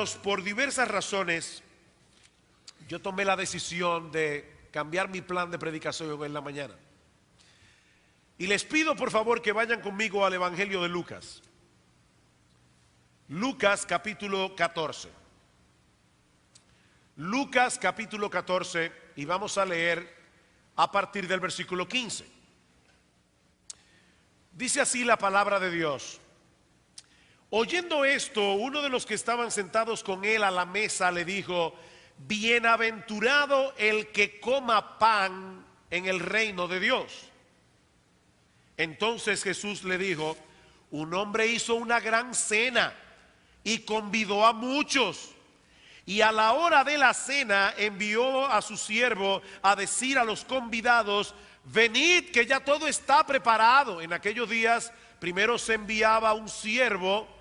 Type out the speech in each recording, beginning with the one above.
hermanos, por diversas razones, yo tomé la decisión de cambiar mi plan de predicación en la mañana. Y les pido por favor que vayan conmigo al Evangelio de Lucas. Lucas capítulo 14. Lucas capítulo 14, y vamos a leer a partir del versículo 15. Dice así la palabra de Dios. Oyendo esto, uno de los que estaban sentados con él a la mesa le dijo: bienaventurado el que coma pan en el reino de Dios. Entonces Jesús le dijo: un hombre hizo una gran cena y convidó a muchos. Y a la hora de la cena envió a su siervo a decir a los convidados: venid, que ya todo está preparado. En aquellos días primero se enviaba un siervo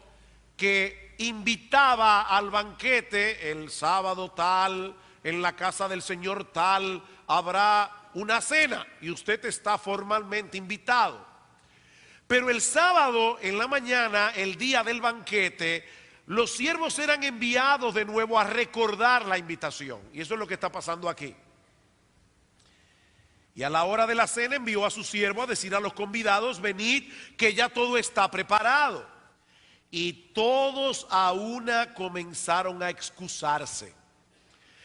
que invitaba al banquete: el sábado tal, en la casa del Señor tal, habrá una cena y usted está formalmente invitado. Pero el sábado en la mañana, el día del banquete, los siervos eran enviados de nuevo a recordar la invitación. Y eso es lo que está pasando aquí. Y a la hora de la cena envió a su siervo a decir a los convidados: venid, que ya todo está preparado. Y todos a una comenzaron a excusarse.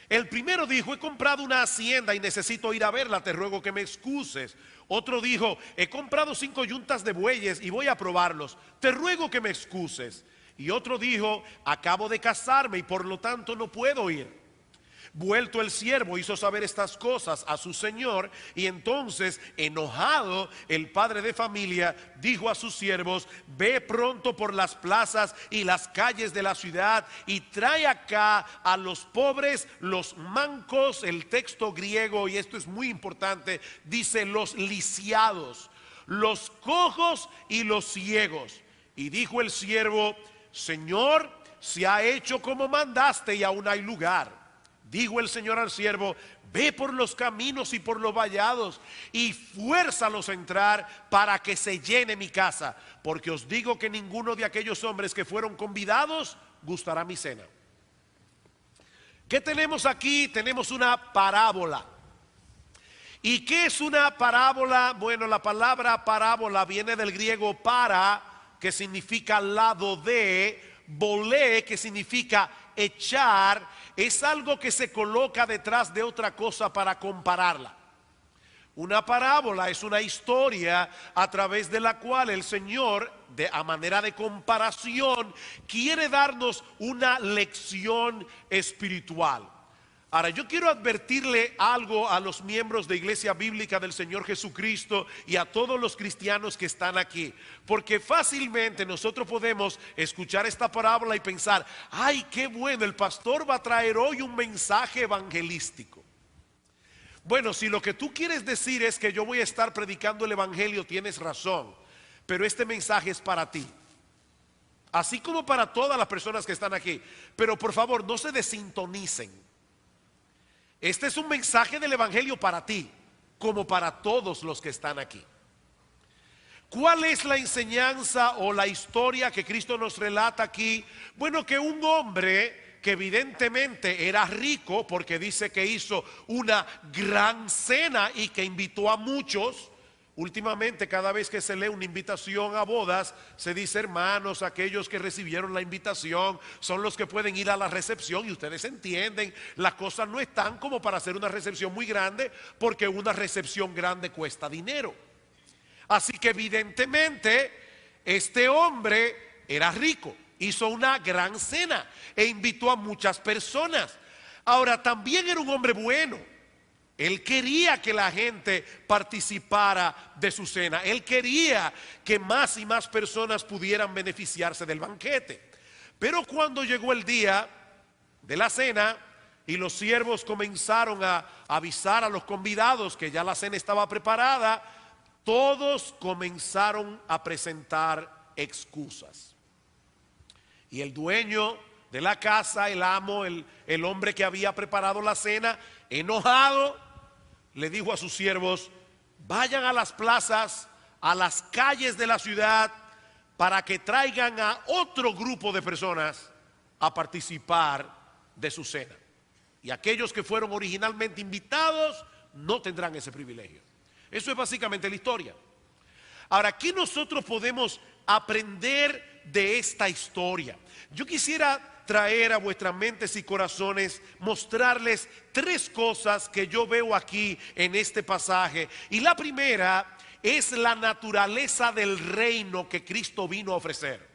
El primero dijo: he comprado una hacienda y necesito ir a verla, te ruego que me excuses. Otro dijo: he comprado 5 yuntas de bueyes y voy a probarlos, te ruego que me excuses. Y otro dijo: acabo de casarme y por lo tanto no puedo ir. Vuelto el siervo hizo saber estas cosas a su señor, y entonces, enojado, el padre de familia dijo a sus siervos: ve pronto por las plazas y las calles de la ciudad y trae acá a los pobres, los mancos. El texto griego, y esto es muy importante, dice los lisiados, los cojos y los ciegos. Y dijo el siervo: Señor, se ha hecho como mandaste y aún hay lugar. Dijo el Señor al siervo: ve por los caminos y por los vallados y fuérzalos a entrar para que se llene mi casa, porque os digo que ninguno de aquellos hombres que fueron convidados gustará mi cena. ¿Qué tenemos aquí? Tenemos una parábola. ¿Y qué es una parábola? Bueno, la palabra parábola viene del griego para, que significa lado de, volé, que significa echar. Es algo que se coloca detrás de otra cosa para compararla. Una parábola es una historia a través de la cual el Señor, a manera de comparación, quiere darnos una lección espiritual. Ahora, yo quiero advertirle algo a los miembros de Iglesia Bíblica del Señor Jesucristo y a todos los cristianos que están aquí, porque fácilmente nosotros podemos escuchar esta parábola y pensar: ay, qué bueno, el pastor va a traer hoy un mensaje evangelístico. Bueno, si lo que tú quieres decir es que yo voy a estar predicando el evangelio, tienes razón, pero este mensaje es para ti, así como para todas las personas que están aquí. Pero por favor, no se desintonicen. Este es un mensaje del evangelio para ti, como para todos los que están aquí. ¿Cuál es la enseñanza o la historia que Cristo nos relata aquí? Bueno, que un hombre que evidentemente era rico, porque dice que hizo una gran cena y que invitó a muchos. Últimamente, cada vez que se lee una invitación a bodas, se dice: hermanos, aquellos que recibieron la invitación son los que pueden ir a la recepción. Y ustedes entienden, las cosas no están como para hacer una recepción muy grande, porque una recepción grande cuesta dinero. Así que evidentemente este hombre era rico, hizo una gran cena e invitó a muchas personas. Ahora, también era un hombre bueno. Él quería que la gente participara de su cena. Él quería que más y más personas pudieran beneficiarse del banquete. Pero cuando llegó el día de la cena y los siervos comenzaron a avisar a los convidados que ya la cena estaba preparada, todos comenzaron a presentar excusas. Y el dueño de la casa, el amo, el hombre que había preparado la cena, enojado, le dijo a sus siervos: vayan a las plazas, a las calles de la ciudad, para que traigan a otro grupo de personas a participar de su cena. Y aquellos que fueron originalmente invitados no tendrán ese privilegio. Eso es básicamente la historia. Ahora, ¿qué nosotros podemos aprender de esta historia? Yo quisiera traer a vuestras mentes y corazones, mostrarles tres cosas que yo veo aquí en este pasaje. Y la primera es la naturaleza del reino que Cristo vino a ofrecer.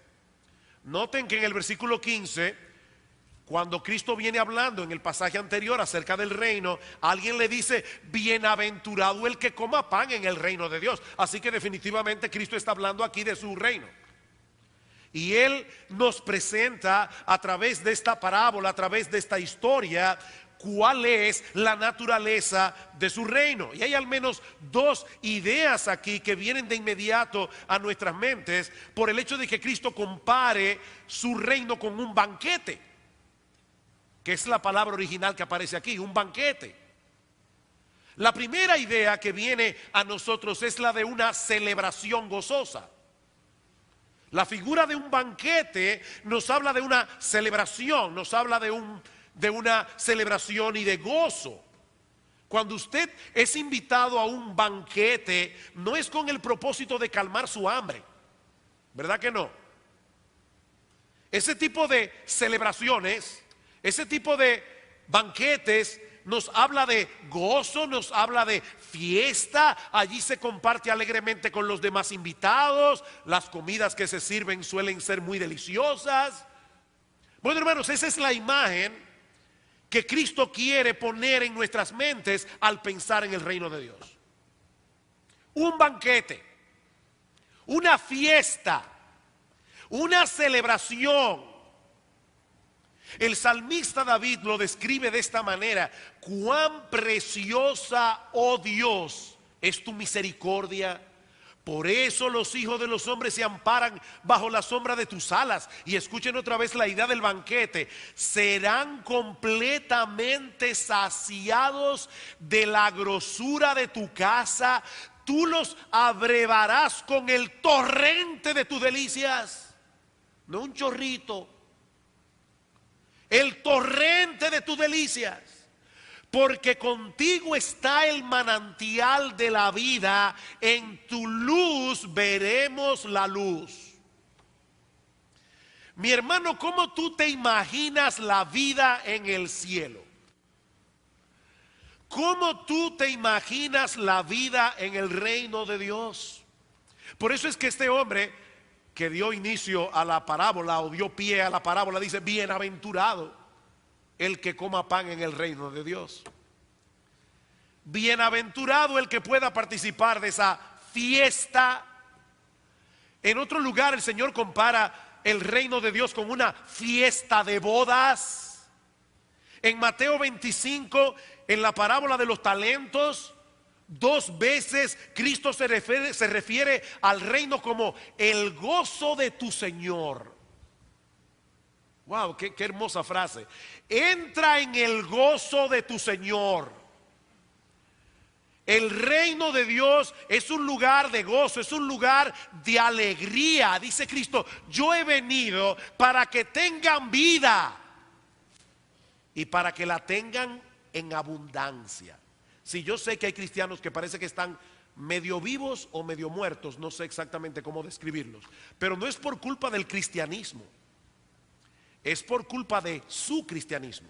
Noten que en el versículo 15, cuando Cristo viene hablando en el pasaje anterior acerca del reino, alguien le dice: bienaventurado el que coma pan en el reino de Dios. Así que definitivamente Cristo está hablando aquí de su reino. Y Él nos presenta a través de esta parábola, a través de esta historia, cuál es la naturaleza de su reino. Y hay al menos dos ideas aquí que vienen de inmediato a nuestras mentes por el hecho de que Cristo compare su reino con un banquete, que es la palabra original que aparece aquí, un banquete. La primera idea que viene a nosotros es la de una celebración gozosa. La figura de un banquete nos habla de una celebración, nos habla de una celebración y de gozo. Cuando usted es invitado a un banquete, no es con el propósito de calmar su hambre, ¿verdad que no? Ese tipo de celebraciones, ese tipo de banquetes nos habla de gozo, nos habla de fiesta. Allí se comparte alegremente con los demás invitados. Las comidas que se sirven suelen ser muy deliciosas. Bueno, hermanos, esa es la imagen que Cristo quiere poner en nuestras mentes al pensar en el reino de Dios. Un banquete, una fiesta, una celebración. El salmista David lo describe de esta manera: cuán preciosa, oh Dios, es tu misericordia. Por eso los hijos de los hombres se amparan bajo la sombra de tus alas. Y escuchen otra vez la idea del banquete: serán completamente saciados de la grosura de tu casa. Tú los abrevarás con el torrente de tus delicias. No un chorrito, el torrente de tus delicias, porque contigo está el manantial de la vida, en tu luz veremos la luz. Mi hermano, ¿cómo tú te imaginas la vida en el cielo? ¿Cómo tú te imaginas la vida en el reino de Dios? Por eso es que este hombre que dio inicio a la parábola, o dio pie a la parábola, dice: bienaventurado el que coma pan en el reino de Dios. Bienaventurado el que pueda participar de esa fiesta. En otro lugar el Señor compara el reino de Dios con una fiesta de bodas. En Mateo 25, en la parábola de los talentos, dos veces Cristo se refiere al reino como el gozo de tu Señor. Wow, qué hermosa frase. Entra en el gozo de tu Señor. El reino de Dios es un lugar de gozo, es un lugar de alegría. Dice Cristo: yo he venido para que tengan vida y para que la tengan en abundancia. Si yo sé que hay cristianos que parece que están medio vivos o medio muertos, no sé exactamente cómo describirlos, pero no es por culpa del cristianismo, es por culpa de su cristianismo,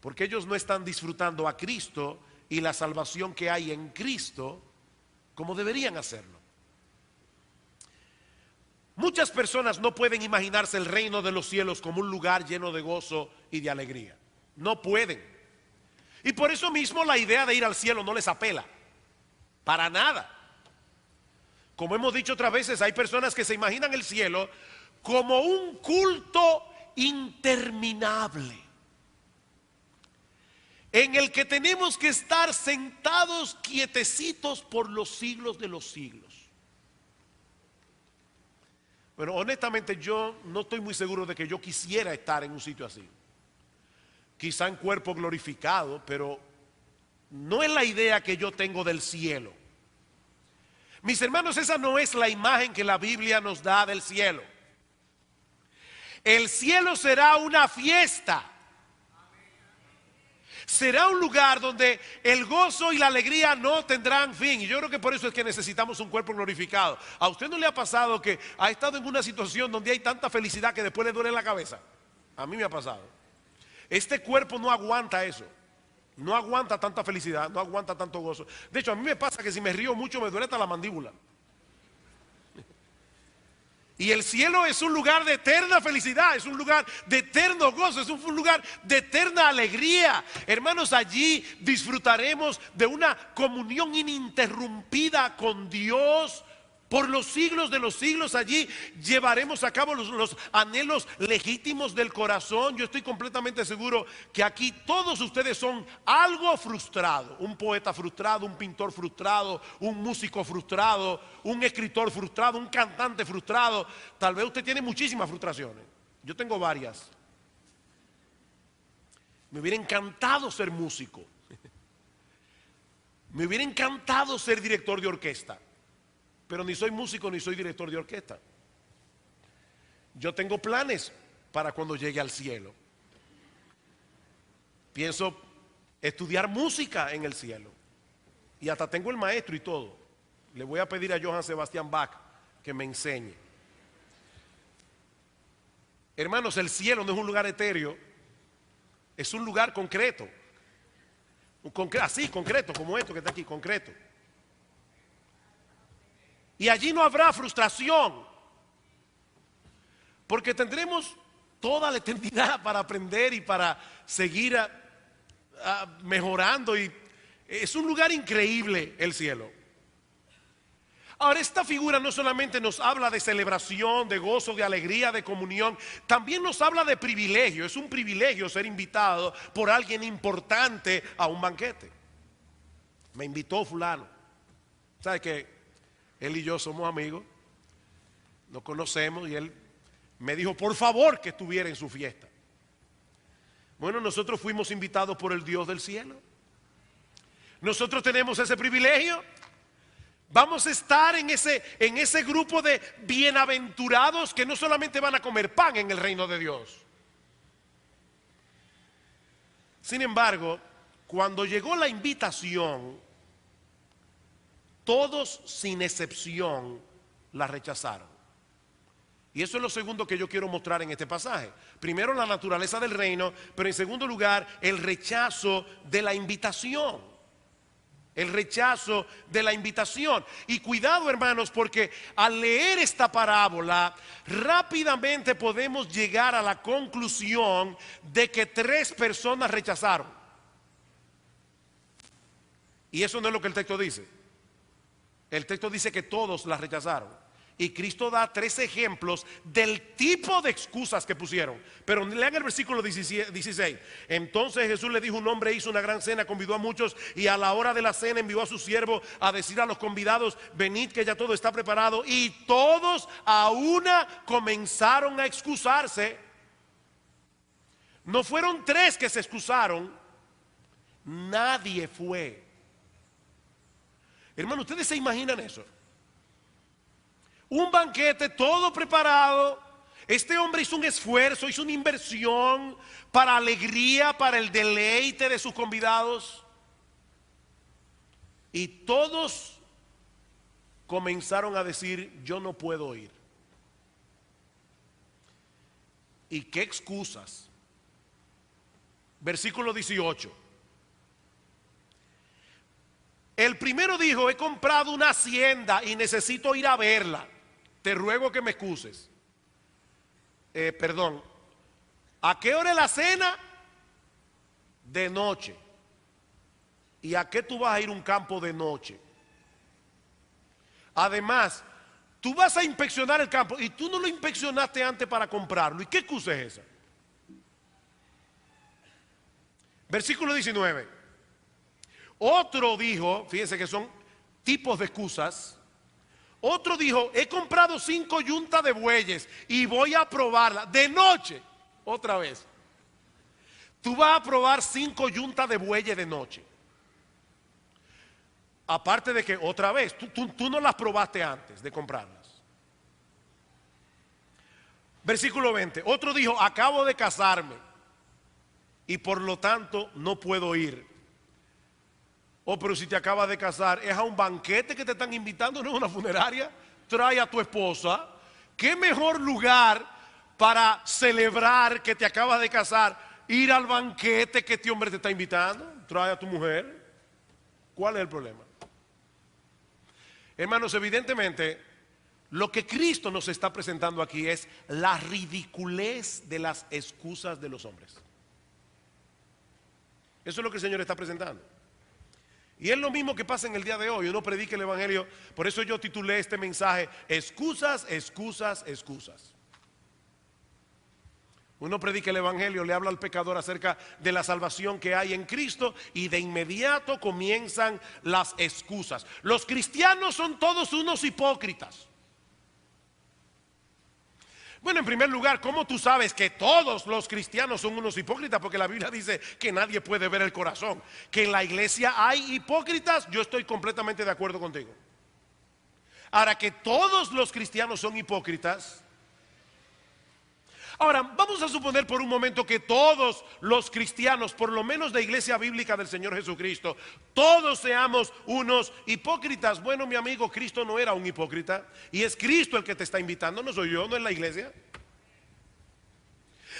porque ellos no están disfrutando a Cristo y la salvación que hay en Cristo como deberían hacerlo. Muchas personas no pueden imaginarse el reino de los cielos como un lugar lleno de gozo y de alegría. No pueden. Y por eso mismo la idea de ir al cielo no les apela, para nada. Como hemos dicho otras veces, hay personas que se imaginan el cielo como un culto interminable, en el que tenemos que estar sentados quietecitos por los siglos de los siglos. Bueno, honestamente yo no estoy muy seguro de que yo quisiera estar en un sitio así. Quizá en cuerpo glorificado, pero no es la idea que yo tengo del cielo. Mis hermanos, esa no es la imagen que la Biblia nos da del cielo. El cielo será una fiesta. Será un lugar donde el gozo y la alegría no tendrán fin. Y yo creo que por eso es que necesitamos un cuerpo glorificado. ¿A usted no le ha pasado que ha estado en una situación donde hay tanta felicidad que después le duele la cabeza? A mí me ha pasado. Este cuerpo no aguanta eso. No aguanta tanta felicidad, no aguanta tanto gozo. De hecho, a mí me pasa que si me río mucho me duele hasta la mandíbula. Y el cielo es un lugar de eterna felicidad, es un lugar de eterno gozo, es un lugar de eterna alegría. Hermanos, allí disfrutaremos de una comunión ininterrumpida con Dios. Por los siglos de los siglos allí llevaremos a cabo los anhelos legítimos del corazón. Yo estoy completamente seguro que aquí todos ustedes son algo frustrado. Un poeta frustrado, un pintor frustrado, un músico frustrado, un escritor frustrado, un cantante frustrado. Tal vez usted tiene muchísimas frustraciones. Yo tengo varias. Me hubiera encantado ser músico. Me hubiera encantado ser director de orquesta. Pero ni soy músico ni soy director de orquesta. Yo tengo planes para cuando llegue al cielo. Pienso estudiar música en el cielo. Y hasta tengo el maestro y todo. Le voy a pedir a Johann Sebastian Bach que me enseñe. Hermanos, el cielo no es un lugar etéreo. Es un lugar concreto. Así, concreto, como esto que está aquí, concreto. Y allí no habrá frustración, porque tendremos toda la eternidad para aprender y para seguir mejorando. Y es un lugar increíble el cielo. Ahora, esta figura no solamente nos habla de celebración, de gozo, de alegría, de comunión, también nos habla de privilegio. Es un privilegio ser invitado por alguien importante a un banquete. Me invitó fulano. ¿Sabe qué? Él y yo somos amigos, nos conocemos y él me dijo por favor que estuviera en su fiesta. Bueno, nosotros fuimos invitados por el Dios del cielo. Nosotros tenemos ese privilegio. Vamos a estar en ese grupo de bienaventurados que no solamente van a comer pan en el reino de Dios. Sin embargo, cuando llegó la invitación, todos sin excepción la rechazaron. Y eso es lo segundo que yo quiero mostrar en este pasaje. Primero, la naturaleza del reino, pero en segundo lugar, el rechazo de la invitación. El rechazo de la invitación. Y cuidado, hermanos, porque al leer esta parábola, rápidamente podemos llegar a la conclusión de que 3 personas rechazaron. Y eso no es lo que el texto dice. El texto dice que todos la rechazaron. Y Cristo da 3 ejemplos del tipo de excusas que pusieron. Pero lean el versículo 16. Entonces Jesús le dijo: un hombre hizo una gran cena, convidó a muchos, y a la hora de la cena envió a su siervo a decir a los convidados: venid, que ya todo está preparado. Y todos a una comenzaron a excusarse. No fueron 3 que se excusaron, nadie fue. Hermano, ¿ustedes se imaginan eso? Un banquete todo preparado. Este hombre hizo un esfuerzo, hizo una inversión para alegría, para el deleite de sus convidados. Y todos comenzaron a decir: yo no puedo ir. ¿Y qué excusas? Versículo 18. El primero dijo: he comprado una hacienda y necesito ir a verla. Te ruego que me excuses. Perdón. ¿A qué hora es la cena? De noche. ¿Y a qué tú vas a ir a un campo de noche? Además, tú vas a inspeccionar el campo y tú no lo inspeccionaste antes para comprarlo. ¿Y qué excusa es esa? Versículo 19. Otro dijo, fíjense que son tipos de excusas. Otro dijo: he comprado 5 yuntas de bueyes y voy a probarla de noche. Otra vez. Tú vas a probar 5 yuntas de bueyes de noche. Aparte de que, otra vez, tú no las probaste antes de comprarlas. Versículo 20. Otro dijo, acabo de casarme y por lo tanto no puedo ir. Oh, pero si te acabas de casar, es a un banquete que te están invitando, no es una funeraria. Trae a tu esposa. ¿Qué mejor lugar para celebrar que te acabas de casar? Ir al banquete que este hombre te está invitando. Trae a tu mujer. ¿Cuál es el problema? Hermanos, evidentemente, lo que Cristo nos está presentando aquí es la ridiculez de las excusas de los hombres. Eso es lo que el Señor está presentando. Y es lo mismo que pasa en el día de hoy. Uno predica el Evangelio. Por eso yo titulé este mensaje, excusas, excusas, excusas. Uno predica el Evangelio, le habla al pecador acerca de la salvación que hay en Cristo y de inmediato comienzan las excusas. Los cristianos son todos unos hipócritas. Bueno, en primer lugar, ¿cómo tú sabes que todos los cristianos son unos hipócritas? Porque la Biblia dice que nadie puede ver el corazón. Que en la iglesia hay hipócritas, yo estoy completamente de acuerdo contigo. Ahora, que todos los cristianos son hipócritas. Ahora, vamos a suponer por un momento que todos los cristianos, por lo menos de iglesia bíblica del Señor Jesucristo, todos seamos unos hipócritas. Bueno, mi amigo, Cristo no era un hipócrita y es Cristo el que te está invitando, no soy yo, no es la iglesia.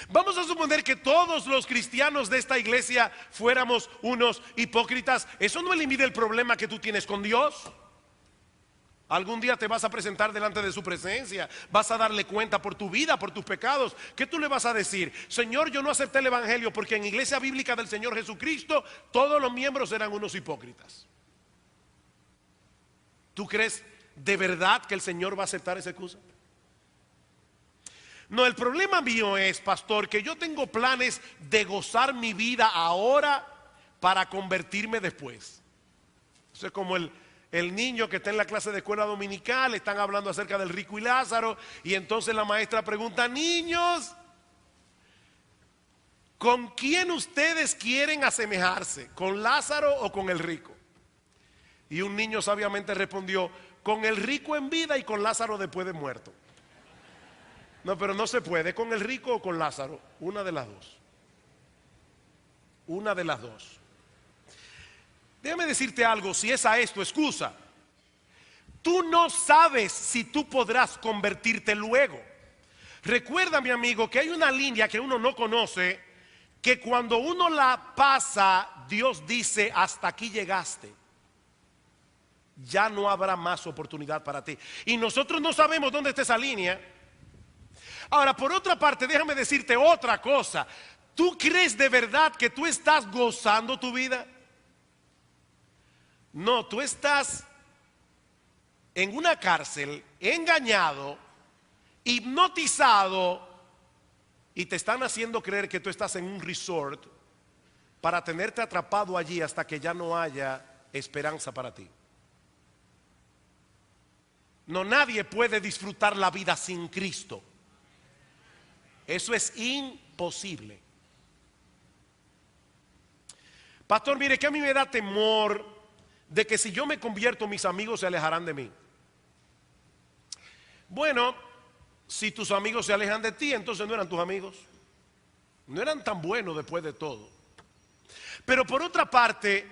Vamos a suponer que todos los cristianos de esta iglesia fuéramos unos hipócritas. Eso no elimina el problema que tú tienes con Dios. Algún día te vas a presentar delante de su presencia, vas a darle cuenta por tu vida, por tus pecados. ¿Qué tú le vas a decir? Señor, yo no acepté el Evangelio porque en iglesia bíblica del Señor Jesucristo todos los miembros eran unos hipócritas. ¿Tú crees de verdad que el Señor va a aceptar esa excusa? No, el problema mío es, pastor, que yo tengo planes de gozar mi vida ahora para convertirme después. Eso es como el niño que está en la clase de escuela dominical, están hablando acerca del rico y Lázaro, y entonces la maestra pregunta, niños, ¿con quién ustedes quieren asemejarse? ¿Con Lázaro o con el rico? Y un niño sabiamente respondió, con el rico en vida y con Lázaro después de muerto. No, pero no se puede, con el rico o con Lázaro, una de las dos. Una de las dos. Déjame decirte algo, si es a esto excusa, tú no sabes si tú podrás convertirte luego. Recuerda, mi amigo, que hay una línea que uno no conoce, que cuando uno la pasa, Dios dice, hasta aquí llegaste. Ya no habrá más oportunidad para ti. Y nosotros no sabemos dónde está esa línea. Ahora, por otra parte, déjame decirte otra cosa. ¿Tú crees de verdad que tú estás gozando tu vida? No, tú estás en una cárcel, engañado, hipnotizado, y te están haciendo creer que tú estás en un resort para tenerte atrapado allí hasta que ya no haya esperanza para ti. No, nadie puede disfrutar la vida sin Cristo. Eso es imposible. Pastor, mire que a mí me da temor de que si yo me convierto, mis amigos se alejarán de mí. Bueno, si tus amigos se alejan de ti, entonces no eran tus amigos. No eran tan buenos después de todo. Pero por otra parte,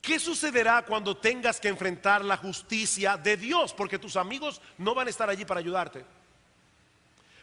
¿qué sucederá cuando tengas que enfrentar la justicia de Dios? Porque tus amigos no van a estar allí para ayudarte.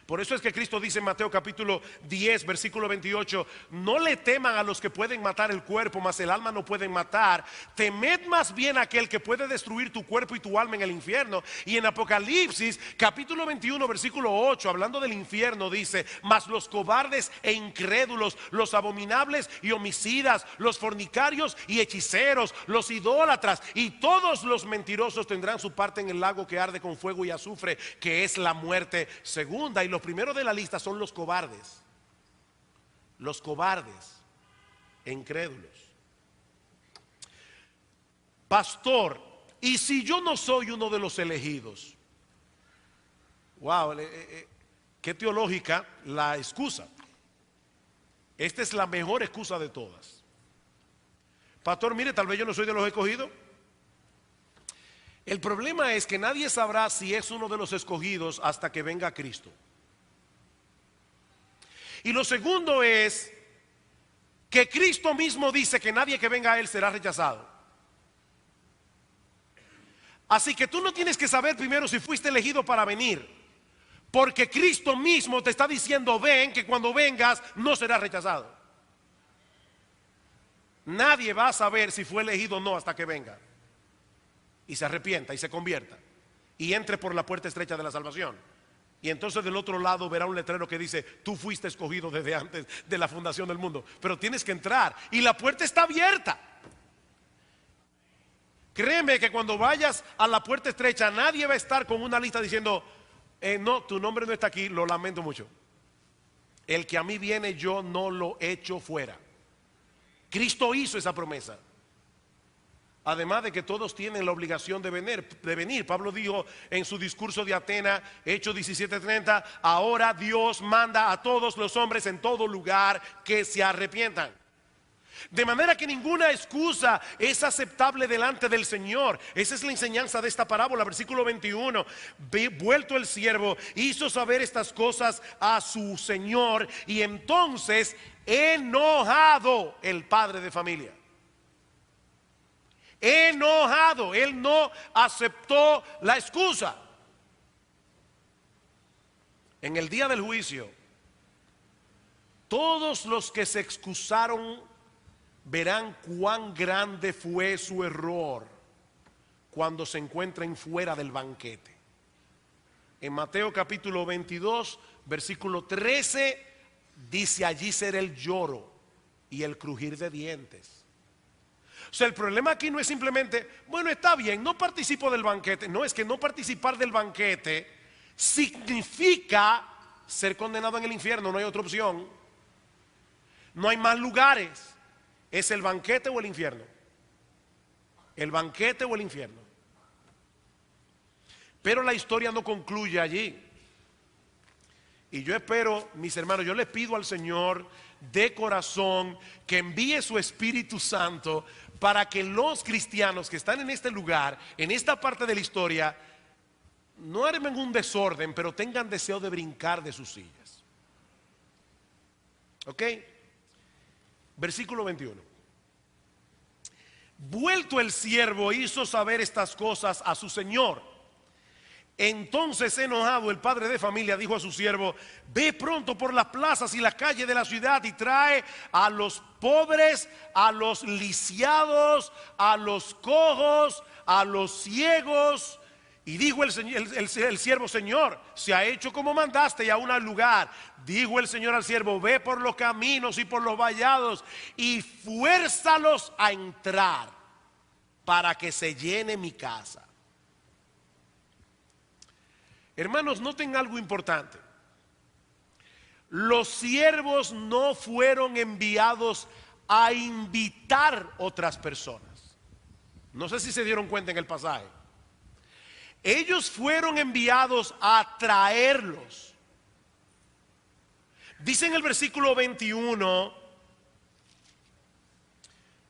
Por eso es que Cristo dice en Mateo capítulo 10, versículo 28, no le teman a los que pueden matar el cuerpo, mas el alma no pueden matar. Temed más bien a aquel que puede destruir tu cuerpo y tu alma en el infierno. Y en Apocalipsis capítulo 21, versículo 8, hablando del infierno, dice, mas los cobardes e incrédulos, los abominables y homicidas, los fornicarios y hechiceros, los idólatras y todos los mentirosos tendrán su parte en el lago que arde con fuego y azufre, que es la muerte segunda. Y los primeros de la lista son los cobardes e incrédulos. Pastor, ¿y si yo no soy uno de los elegidos? Wow, qué teológica la excusa. Esta es la mejor excusa de todas. Pastor, mire, tal vez yo no soy de los escogidos. El problema es que nadie sabrá si es uno de los escogidos hasta que venga Cristo. Y lo segundo es que Cristo mismo dice que nadie que venga a Él será rechazado. Así que tú no tienes que saber primero si fuiste elegido para venir, porque Cristo mismo te está diciendo: ven, que cuando vengas no serás rechazado. Nadie va a saber si fue elegido o no hasta que venga y se arrepienta y se convierta y entre por la puerta estrecha de la salvación. Y entonces del otro lado verá un letrero que dice: tú fuiste escogido desde antes de la fundación del mundo. Pero tienes que entrar y la puerta está abierta. Créeme que cuando vayas a la puerta estrecha, nadie va a estar con una lista diciendo: no, tu nombre no está aquí, lo lamento mucho. El que a mí viene, yo no lo echo fuera. Cristo hizo esa promesa. Además de que todos tienen la obligación de venir. Pablo dijo en su discurso de Atenas, Hechos 17:30, ahora Dios manda a todos los hombres en todo lugar que se arrepientan. De manera que ninguna excusa es aceptable delante del Señor. Esa es la enseñanza de esta parábola, versículo 21. Vuelto el siervo, hizo saber estas cosas a su Señor, y entonces enojado el padre de familia. Enojado, él no aceptó la excusa. En el día del juicio, todos los que se excusaron verán cuán grande fue su error cuando se encuentren fuera del banquete. En Mateo capítulo 22, versículo 13, dice: allí será el lloro y el crujir de dientes. O sea, el problema aquí no es simplemente: bueno, está bien, no participo del banquete. No, es que no participar del banquete significa ser condenado en el infierno. No hay otra opción. No hay más lugares. ¿Es el banquete o el infierno? El banquete o el infierno. Pero la historia no concluye allí. Y yo espero, mis hermanos, yo les pido al Señor de corazón que envíe su Espíritu Santo para que los cristianos que están en este lugar, en esta parte de la historia, no armen un desorden, pero tengan deseo de brincar de sus sillas. ¿Ok? Versículo 21. Vuelto el siervo, hizo saber estas cosas a su señor. Entonces, enojado, el padre de familia dijo a su siervo: ve pronto por las plazas y las calles de la ciudad y trae a los pobres, a los lisiados, a los cojos, a los ciegos. Y dijo el siervo: Señor, se ha hecho como mandaste y aún al lugar. Dijo el Señor al siervo: ve por los caminos y por los vallados y fuérzalos a entrar para que se llene mi casa. Hermanos, noten algo importante. Los siervos no fueron enviados a invitar otras personas. No sé si se dieron cuenta en el pasaje. Ellos fueron enviados a traerlos. Dice en el versículo 21: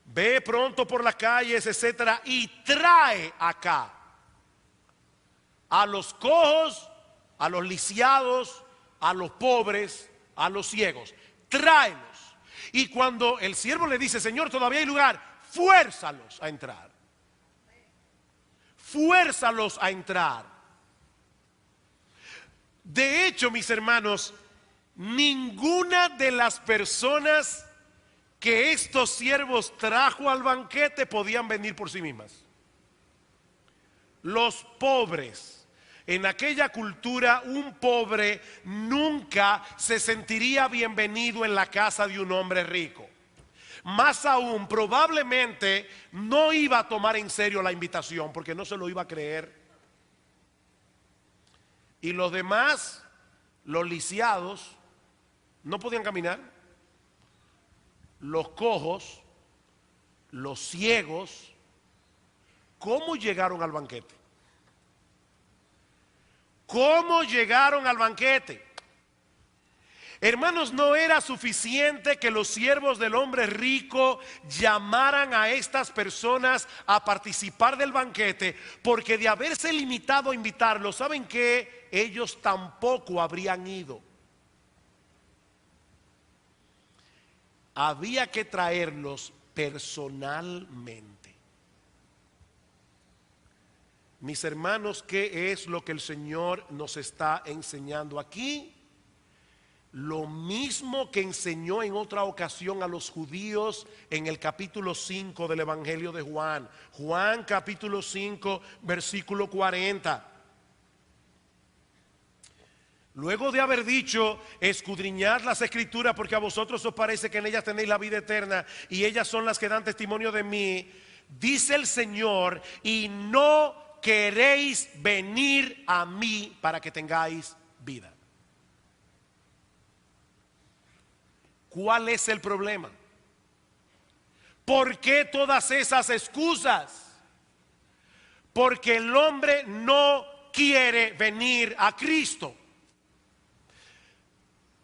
ve pronto por las calles, etcétera, y trae acá a los cojos, a los lisiados, a los pobres, a los ciegos. Tráelos. Y cuando el siervo le dice: Señor, todavía hay lugar, fuérzalos a entrar. Fuérzalos a entrar. De hecho, mis hermanos, ninguna de las personas que estos siervos trajo al banquete podían venir por sí mismas. Los pobres. En aquella cultura, un pobre nunca se sentiría bienvenido en la casa de un hombre rico. Más aún, probablemente no iba a tomar en serio la invitación porque no se lo iba a creer. Y los demás, los lisiados, no podían caminar. Los cojos, los ciegos, ¿cómo llegaron al banquete? ¿Cómo llegaron al banquete? Hermanos, no era suficiente que los siervos del hombre rico llamaran a estas personas a participar del banquete, porque de haberse limitado a invitarlos, ¿saben qué? Ellos tampoco habrían ido. había que traerlos personalmente. Mis hermanos, ¿qué es lo que el Señor nos está enseñando aquí? Lo mismo que enseñó en otra ocasión a los judíos en el capítulo 5 del Evangelio de Juan. Juan capítulo 5, versículo 40. Luego de haber dicho, escudriñad las escrituras porque a vosotros os parece que en ellas tenéis la vida eterna y ellas son las que dan testimonio de mí, dice el Señor, y no queréis venir a mí para que tengáis vida. ¿Cuál es el problema? ¿Por qué todas esas excusas? Porque el hombre no quiere venir a Cristo.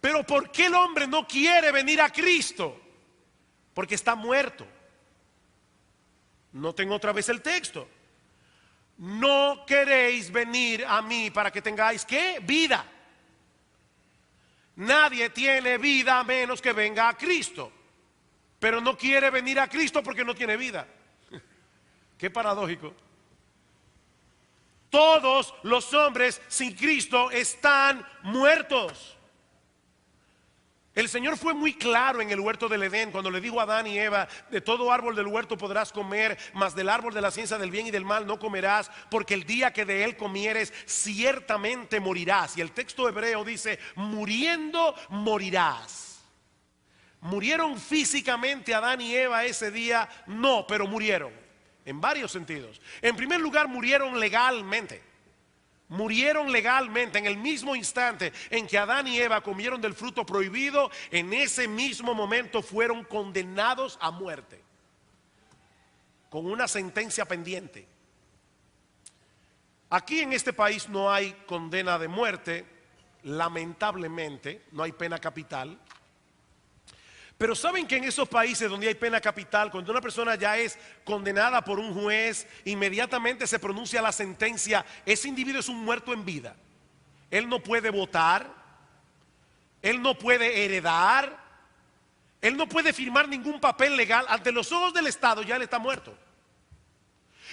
Pero ¿por qué el hombre no quiere venir a Cristo? Porque está muerto. Noten otra vez el texto. No queréis venir a mí para que tengáis ¿qué? Vida. Nadie tiene vida a menos que venga a Cristo. Pero no quiere venir a Cristo porque no tiene vida. Qué paradójico. Todos los hombres sin Cristo están muertos. El Señor fue muy claro en el huerto del Edén cuando le dijo a Adán y Eva: de todo árbol del huerto podrás comer, mas del árbol de la ciencia del bien y del mal no comerás, porque el día que de él comieres ciertamente morirás. Y el texto hebreo dice: muriendo morirás. ¿Murieron físicamente Adán y Eva ese día? No, pero murieron en varios sentidos. En primer lugar, murieron legalmente. Murieron legalmente en el mismo instante en que Adán y Eva comieron del fruto prohibido. En ese mismo momento fueron condenados a muerte, con una sentencia pendiente. Aquí en este país no hay condena de muerte, lamentablemente, no hay pena capital. Pero saben que en esos países donde hay pena capital, cuando una persona ya es condenada por un juez, inmediatamente se pronuncia la sentencia. Ese individuo es un muerto en vida. Él no puede votar, él no puede heredar, él no puede firmar ningún papel legal. Ante los ojos del Estado ya él está muerto.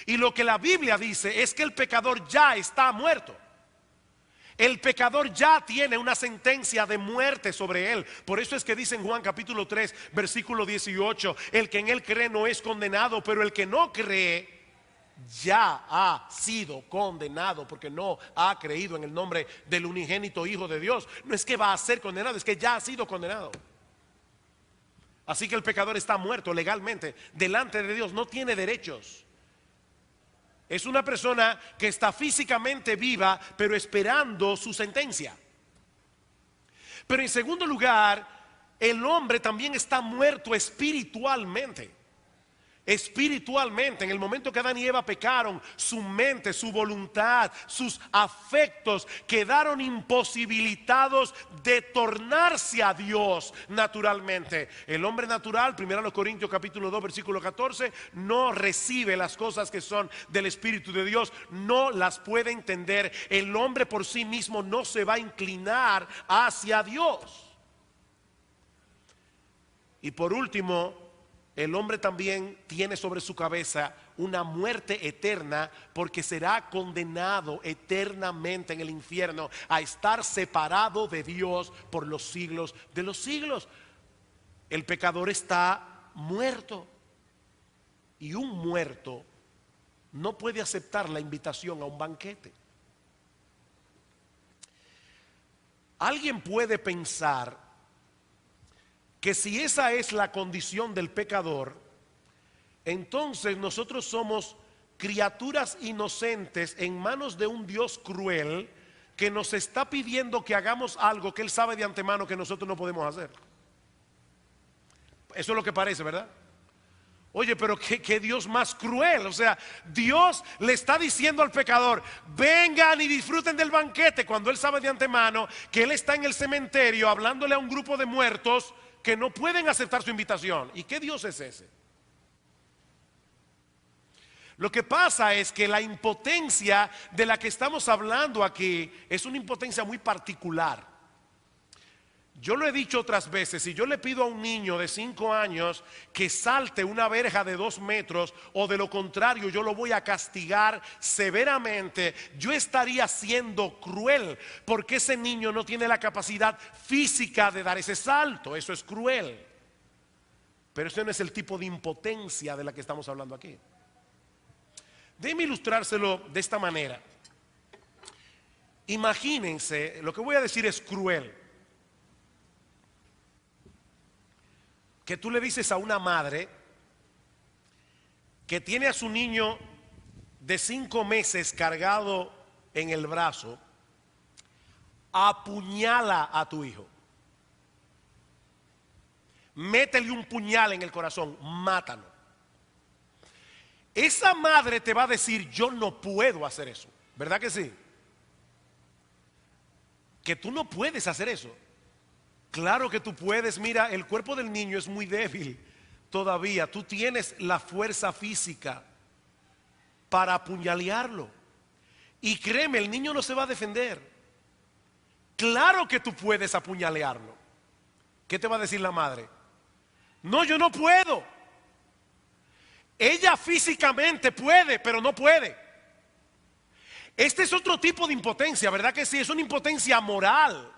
Y lo que la Biblia dice es que el pecador ya está muerto. El pecador ya tiene una sentencia de muerte sobre él. Por eso es que dice en Juan capítulo 3 versículo 18: el que en él cree no es condenado, pero el que no cree ya ha sido condenado, porque no ha creído en el nombre del unigénito Hijo de Dios. No es que va a ser condenado, es que ya ha sido condenado. Así que el pecador está muerto legalmente delante de Dios, no tiene derechos. Es una persona que está físicamente viva, pero esperando su sentencia. Pero en segundo lugar, el hombre también está muerto espiritualmente. Espiritualmente, en el momento que Adán y Eva pecaron, su mente, su voluntad, sus afectos quedaron imposibilitados de tornarse a Dios naturalmente. El hombre natural, 1 Corintios capítulo 2 versículo 14, no recibe las cosas que son del Espíritu de Dios, no las puede entender. El hombre por sí mismo no se va a inclinar hacia Dios. Y por último, el hombre también tiene sobre su cabeza una muerte eterna, porque será condenado eternamente en el infierno a estar separado de Dios por los siglos de los siglos. El pecador está muerto, y un muerto no puede aceptar la invitación a un banquete. Alguien puede pensar que si esa es la condición del pecador, entonces nosotros somos criaturas inocentes en manos de un Dios cruel que nos está pidiendo que hagamos algo que Él sabe de antemano que nosotros no podemos hacer. Eso es lo que parece, ¿verdad? Oye, pero qué Dios más cruel. O sea, Dios le está diciendo al pecador: vengan y disfruten del banquete, cuando Él sabe de antemano que Él está en el cementerio hablándole a un grupo de muertos que no pueden aceptar su invitación. ¿Y qué Dios es ese? Lo que pasa es que la impotencia de la que estamos hablando aquí es una impotencia muy particular. Yo lo he dicho otras veces, si yo le pido a un niño de 5 años que salte una verja de 2 metros, o de lo contrario yo lo voy a castigar severamente, yo estaría siendo cruel, porque ese niño no tiene la capacidad física de dar ese salto. Eso es cruel. Pero ese no es el tipo de impotencia de la que estamos hablando aquí. Déjenme ilustrárselo de esta manera. Imagínense, lo que voy a decir es cruel, que tú le dices a una madre que tiene a su niño de 5 meses cargado en el brazo: apuñala a tu hijo, métele un puñal en el corazón, mátalo. Esa madre te va a decir: yo no puedo hacer eso, ¿verdad que sí? Que tú no puedes hacer eso. Claro que tú puedes. Mira, el cuerpo del niño es muy débil todavía. Tú tienes la fuerza física para apuñalearlo. Y créeme, el niño no se va a defender. Claro que tú puedes apuñalearlo. ¿Qué te va a decir la madre? No, yo no puedo. Ella físicamente puede, pero no puede. Este es otro tipo de impotencia, ¿verdad que sí? Es una impotencia moral.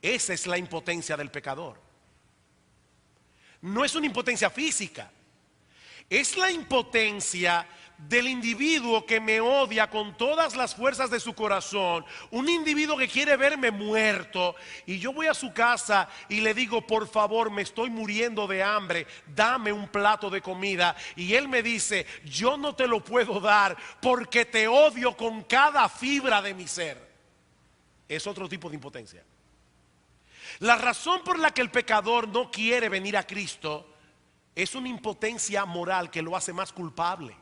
Esa es la impotencia del pecador. No es una impotencia física. Es la impotencia del individuo que me odia con todas las fuerzas de su corazón. Un individuo que quiere verme muerto, y yo voy a su casa y le digo: por favor, me estoy muriendo de hambre, dame un plato de comida. Y él me dice: yo no te lo puedo dar porque te odio con cada fibra de mi ser. Es otro tipo de impotencia. La razón por la que el pecador no quiere venir a Cristo es una impotencia moral que lo hace más culpable.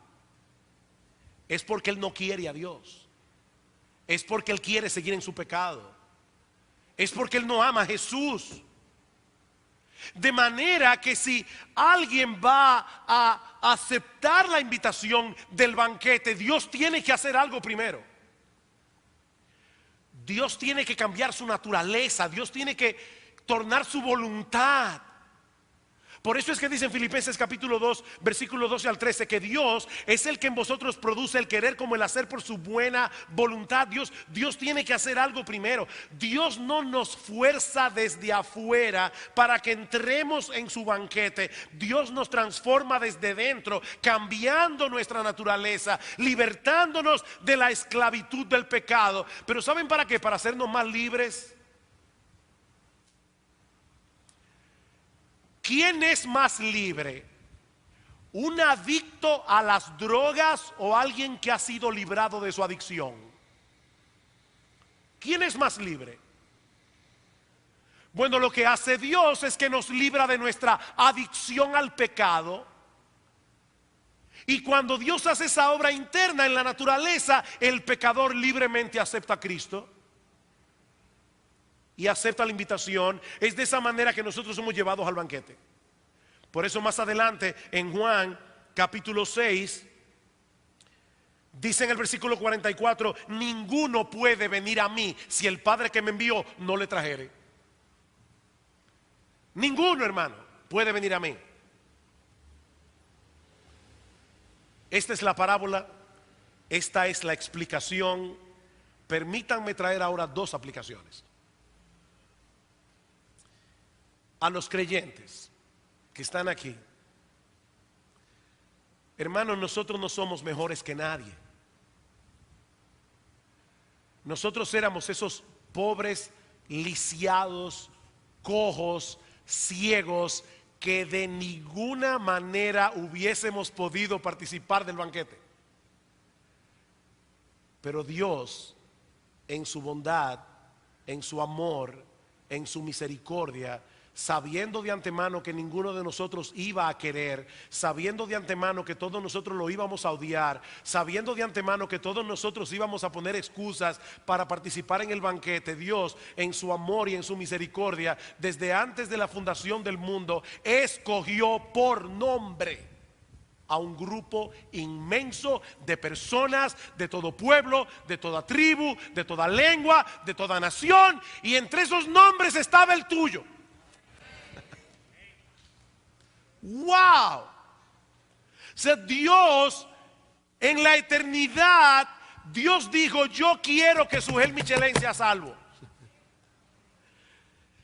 Es porque él no quiere a Dios. Es porque él quiere seguir en su pecado. Es porque él no ama a Jesús. De manera que si alguien va a aceptar la invitación del banquete, Dios tiene que hacer algo primero. Dios tiene que cambiar su naturaleza. Dios tiene que tornar su voluntad. Por eso es que dice en Filipenses capítulo 2, versículos 12 al 13, que Dios es el que en vosotros produce el querer como el hacer por su buena voluntad. Dios tiene que hacer algo primero. Dios no nos fuerza desde afuera para que entremos en su banquete. Dios nos transforma desde dentro, cambiando nuestra naturaleza, libertándonos de la esclavitud del pecado. Pero ¿saben para qué? Para hacernos más libres. ¿Quién es más libre? ¿Un adicto a las drogas o alguien que ha sido librado de su adicción? ¿Quién es más libre? Bueno, lo que hace Dios es que nos libra de nuestra adicción al pecado. Y cuando Dios hace esa obra interna en la naturaleza, el pecador libremente acepta a Cristo y acepta la invitación. Es de esa manera que nosotros somos llevados al banquete. Por eso más adelante en Juan capítulo 6 dice en el versículo 44: ninguno puede venir a mí si el Padre que me envió no le trajere. Ninguno, hermano, puede venir a mí. Esta es la parábola, esta es la explicación. Permítanme traer ahora 2 aplicaciones. A los creyentes que están aquí, hermanos, nosotros no somos mejores que nadie. Nosotros éramos esos pobres, lisiados, cojos, ciegos, que de ninguna manera hubiésemos podido participar del banquete. Pero Dios, en su bondad, en su amor, en su misericordia, sabiendo de antemano que ninguno de nosotros iba a querer, sabiendo de antemano que todos nosotros lo íbamos a odiar, sabiendo de antemano que todos nosotros íbamos a poner excusas para participar en el banquete, Dios, en su amor y en su misericordia, desde antes de la fundación del mundo, escogió por nombre a un grupo inmenso de personas de todo pueblo, de toda tribu, de toda lengua, de toda nación, y entre esos nombres estaba el tuyo. ¡Wow! O sea, Dios en la eternidad, Dios dijo: yo quiero que Sujel Michelén sea salvo.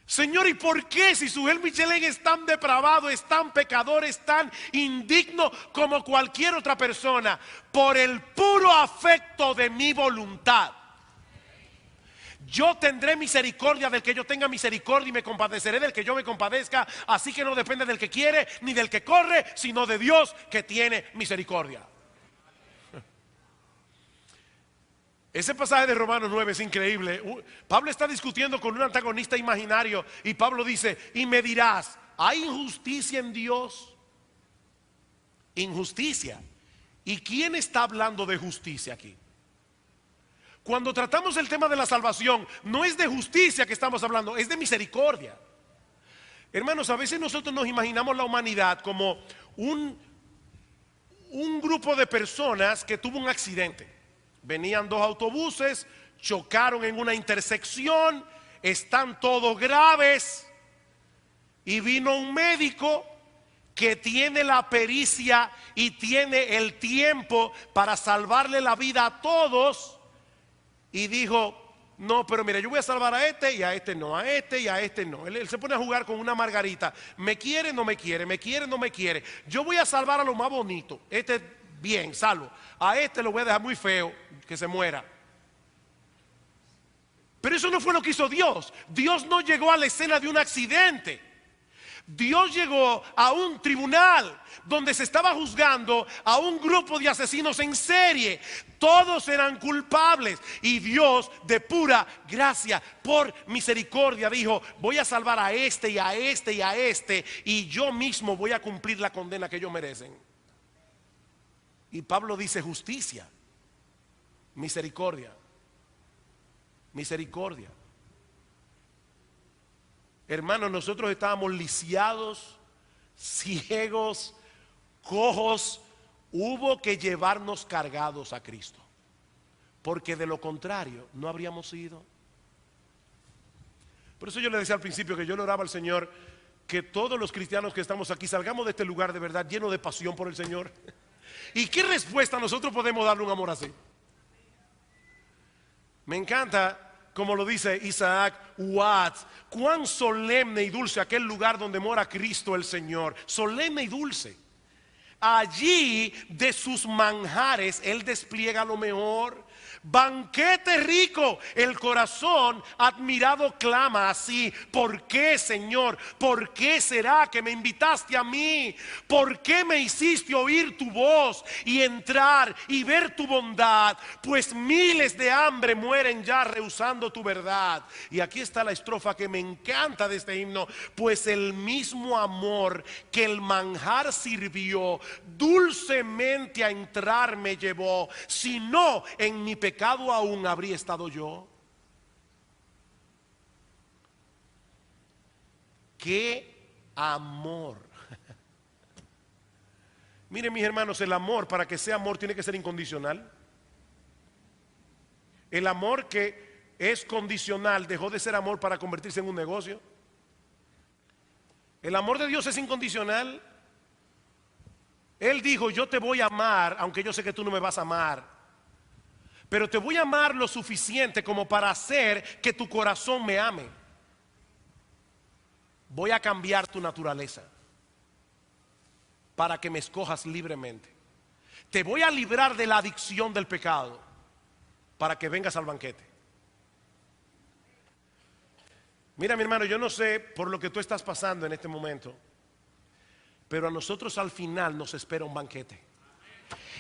Señor, ¿y por qué si Sujel Michelén es tan depravado, es tan pecador, es tan indigno como cualquier otra persona? Por el puro afecto de mi voluntad. Yo tendré misericordia del que yo tenga misericordia, y me compadeceré del que yo me compadezca. Así que no depende del que quiere ni del que corre, sino de Dios que tiene misericordia. Ese pasaje de Romanos 9 es increíble. Pablo está discutiendo con un antagonista imaginario y Pablo dice: y me dirás, ¿hay injusticia en Dios? Injusticia. ¿Y quién está hablando de justicia aquí? Cuando tratamos el tema de la salvación, no es de justicia que estamos hablando, es de misericordia. Hermanos, a veces nosotros nos imaginamos la humanidad como un grupo de personas que tuvo un accidente. Venían dos autobuses, chocaron en una intersección, están todos graves, y vino un médico que tiene la pericia y tiene el tiempo para salvarle la vida a todos, y dijo: no, pero mira, yo voy a salvar a este y a este no, a este y a este no. Él se pone a jugar con una margarita. Me quiere, no me quiere, me quiere, no me quiere. Yo voy a salvar a lo más bonito. Este bien, salvo. A este lo voy a dejar muy feo, que se muera. Pero eso no fue lo que hizo Dios. Dios no llegó a la escena de un accidente. Dios llegó a un tribunal donde se estaba juzgando a un grupo de asesinos en serie. Todos eran culpables, y Dios, de pura gracia, por misericordia, dijo: voy a salvar a este y a este y a este, y yo mismo voy a cumplir la condena que ellos merecen. Y Pablo dice: justicia, misericordia, misericordia. Hermanos, nosotros estábamos lisiados, ciegos, cojos. Hubo que llevarnos cargados a Cristo, porque de lo contrario no habríamos ido. Por eso yo le decía al principio que yo le oraba al Señor que todos los cristianos que estamos aquí salgamos de este lugar de verdad lleno de pasión por el Señor. ¿Y qué respuesta nosotros podemos darle a un amor así? Me encanta como lo dice Isaac Watts: cuán solemne y dulce aquel lugar donde mora Cristo el Señor. Solemne y dulce. Allí de sus manjares Él despliega lo mejor. Banquete rico, el corazón admirado clama así: ¿por qué, Señor? ¿Por qué será que me invitaste a mí? ¿Por qué me hiciste oír tu voz y entrar y ver tu bondad? Pues miles de hambre mueren ya rehusando tu verdad. Y aquí está la estrofa que me encanta de este himno: pues el mismo amor que el manjar sirvió, dulcemente a entrar me llevó. Si no, en mi pecado aún habría estado yo. ¡Qué amor! Miren, mis hermanos, el amor, para que sea amor, tiene que ser incondicional. El amor que es condicional dejó de ser amor para convertirse en un negocio. El amor de Dios es incondicional. Él dijo: yo te voy a amar aunque yo sé que tú no me vas a amar, pero te voy a amar lo suficiente como para hacer que tu corazón me ame. Voy a cambiar tu naturaleza para que me escojas libremente. Te voy a librar de la adicción del pecado para que vengas al banquete. Mira, mi hermano, yo no sé por lo que tú estás pasando en este momento, pero a nosotros al final nos espera un banquete.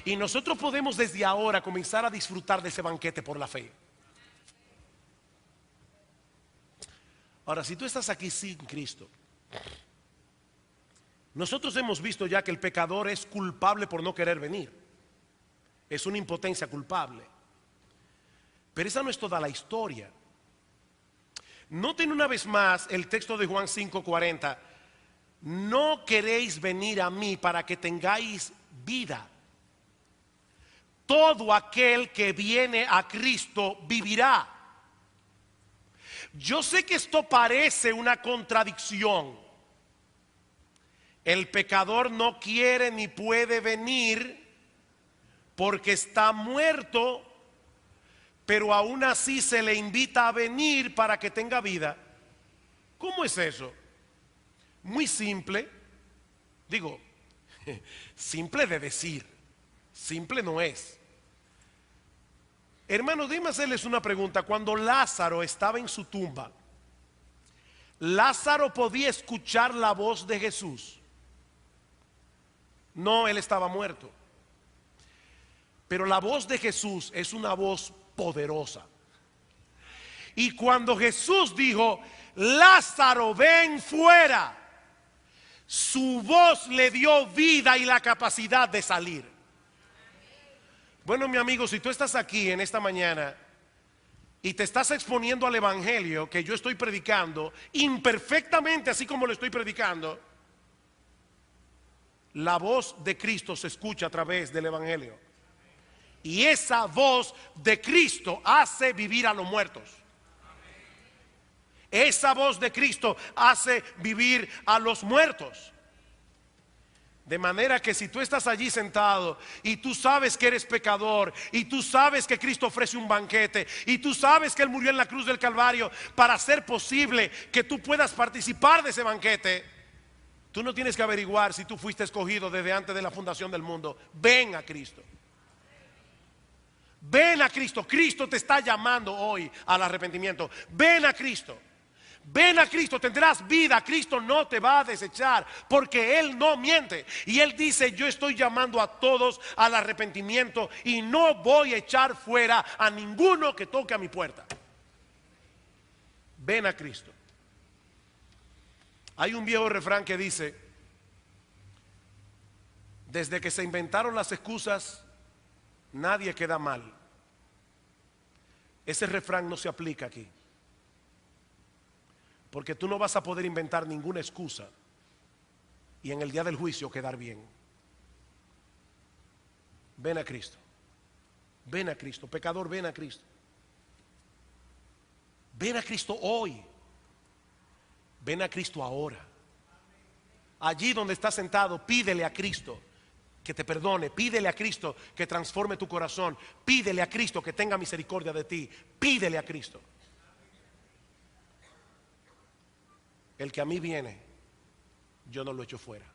Y nosotros podemos desde ahora comenzar a disfrutar de ese banquete por la fe. Ahora, si tú estás aquí sin Cristo, nosotros hemos visto ya que el pecador es culpable por no querer venir. Es una impotencia culpable. Pero esa no es toda la historia. Noten una vez más el texto de Juan 5:40. No queréis venir a mí para que tengáis vida. Todo aquel que viene a Cristo vivirá. Yo sé que esto parece una contradicción. El pecador no quiere ni puede venir porque está muerto, pero aún así se le invita a venir para que tenga vida. ¿Cómo es eso? Muy simple. Digo, simple de decir, simple no es. Hermanos, déjenme hacerles una pregunta. Cuando Lázaro estaba en su tumba, ¿Lázaro podía escuchar la voz de Jesús? No, él estaba muerto. Pero la voz de Jesús es una voz poderosa. Y cuando Jesús dijo, Lázaro, ven fuera, su voz le dio vida y la capacidad de salir. Bueno, mi amigo, si tú estás aquí en esta mañana y te estás exponiendo al evangelio que yo estoy predicando imperfectamente, así como lo estoy predicando, la voz de Cristo se escucha a través del evangelio. Y esa voz de Cristo hace vivir a los muertos. Esa voz de Cristo hace vivir a los muertos. De manera que si tú estás allí sentado y tú sabes que eres pecador y tú sabes que Cristo ofrece un banquete y tú sabes que Él murió en la cruz del Calvario para hacer posible que tú puedas participar de ese banquete, tú no tienes que averiguar si tú fuiste escogido desde antes de la fundación del mundo. Ven a Cristo. Ven a Cristo. Cristo te está llamando hoy al arrepentimiento. Ven a Cristo. Ven a Cristo, tendrás vida. Cristo no te va a desechar porque Él no miente. Y Él dice, yo estoy llamando a todos al arrepentimiento y no voy a echar fuera a ninguno que toque a mi puerta. Ven a Cristo. Hay un viejo refrán que dice, desde que se inventaron las excusas, nadie queda mal. Ese refrán no se aplica aquí. Porque tú no vas a poder inventar ninguna excusa y en el día del juicio quedar bien. Ven a Cristo. Ven a Cristo. Pecador, ven a Cristo. Ven a Cristo hoy. Ven a Cristo ahora. Allí donde estás sentado, pídele a Cristo que te perdone. Pídele a Cristo que transforme tu corazón. Pídele a Cristo que tenga misericordia de ti. Pídele a Cristo. El que a mí viene, yo no lo echo fuera.